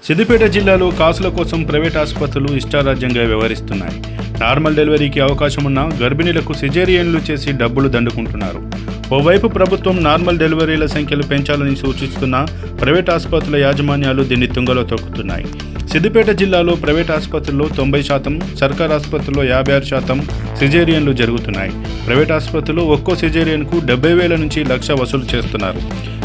సిద్దిపేట జిల్లాలో కాసుల కోసం ప్రైవేట్ ఆసుపత్రులు ఇష్టారాజ్యంగా వ్యవహరిస్తున్నాయి. నార్మల్ డెలివరీకి అవకాశం ఉన్న గర్భిణీలకు సిజేరియన్లు చేసి డబ్బులు దండుకుంటున్నారు. ఓవైపు ప్రభుత్వం నార్మల్ డెలివరీల సంఖ్యలు పెంచాలని సూచిస్తున్న ప్రైవేట్ ఆసుపత్రుల యాజమాన్యాలు దీన్ని తుంగలో తొక్కుతున్నాయి. సిద్దిపేట జిల్లాలో ప్రైవేట్ ఆసుపత్రుల్లో 90%, సర్కార్ ఆసుపత్రుల్లో 56% సిజేరియన్లు జరుగుతున్నాయి. ప్రైవేట్ ఆసుపత్రుల్లో ఒక్కో సిజేరియన్కు 70,000 నుంచి 1,00,000 వసూలు చేస్తున్నారు.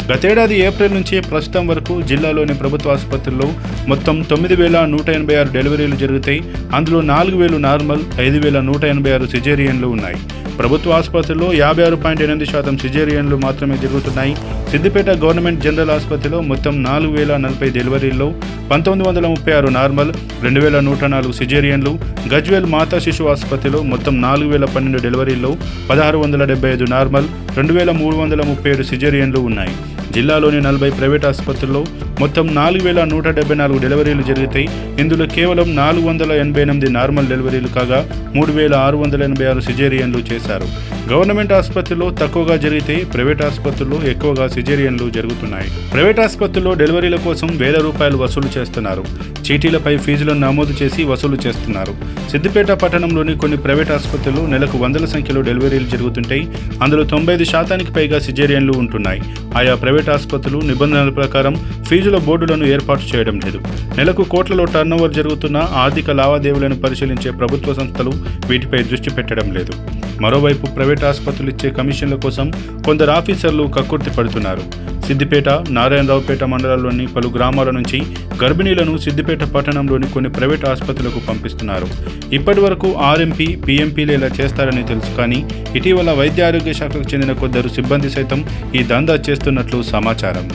గతేడాది ఏప్రిల్ నుంచి ప్రస్తుతం వరకు జిల్లాలోని ప్రభుత్వ ఆసుపత్రుల్లో మొత్తం 9,186 డెలివరీలు జరుగుతాయి. అందులో 4,000 నార్మల్, 5,186 సిజేరియన్లు ఉన్నాయి. ప్రభుత్వ ఆసుపత్రుల్లో 56.8% సిజేరియన్లు మాత్రమే జరుగుతున్నాయి. సిద్దిపేట గవర్నమెంట్ జనరల్ ఆసుపత్రిలో మొత్తం 4,040 డెలివరీల్లో 1,936 నార్మల్, 2,104 సిజేరియన్లు. గజ్వేల్ మాతా శిశు ఆసుపత్రిలో మొత్తం 4,012 డెలివరీల్లో 1,675 నార్మల్, 2,337 సిజేరియన్లు ఉన్నాయి. జిల్లాలోని 40 ప్రైవేట్ ఆసుపత్రుల్లో మొత్తం 4,174 డెలివరీలు జరుగుతాయి. ఇందులో కేవలం 488 నార్మల్ డెలివరీలు కాగా 3,686 సిజేరియన్లు చేశారు. గవర్నమెంట్ ఆసుపత్రిలో తక్కువగా జరిగితే ప్రైవేట్ ఆసుపత్రుల్లో ఎక్కువగా సిజేరియన్లు జరుగుతున్నాయి. ప్రైవేట్ ఆసుపత్రుల్లో డెలివరీల కోసం ₹1,000 వసూలు చేస్తున్నారు. చీటీలపై ఫీజులను నమోదు చేసి వసూలు చేస్తున్నారు. సిద్దిపేట పట్టణంలోని కొన్ని ప్రైవేట్ ఆసుపత్రుల్లో నెలకు వందల సంఖ్యలో డెలివరీలు జరుగుతుంటాయి. అందులో 95% పైగా సిజేరియన్లు ఉంటున్నాయి. ఆయా ప్రైవేట్ ఆసుపత్రులు నిబంధనల ప్రకారం ఫీజుల బోర్డులను ఏర్పాటు చేయడం లేదు. నెలకు కోట్లలో టర్నోవర్ జరుగుతున్న ఆర్థిక లావాదేవీలను పరిశీలించే ప్రభుత్వ సంస్థలు వీటిపై దృష్టి పెట్టడం లేదు. మరోవైపు ప్రైవేట్ ఆసుపత్రులు ఇచ్చే కమిషన్ల కోసం కొందరు ఆఫీసర్లు కక్కుర్తి పడుతున్నారు. సిద్దిపేట, నారాయణరావుపేట మండలాల్లోని పలు గ్రామాల నుంచి గర్భిణీలను సిద్దిపేట పట్టణంలోని కొన్ని ప్రైవేట్ ఆసుపత్రులకు పంపిస్తున్నారు. ఇప్పటి వరకు ఆర్ఎంపీ, పీఎంపీలు ఇలా చేస్తారని తెలుసు. కానీ ఇటీవల వైద్య ఆరోగ్య శాఖకు చెందిన కొందరు సిబ్బంది సైతం ఈ దందా చేస్తున్నట్లు సమాచారం.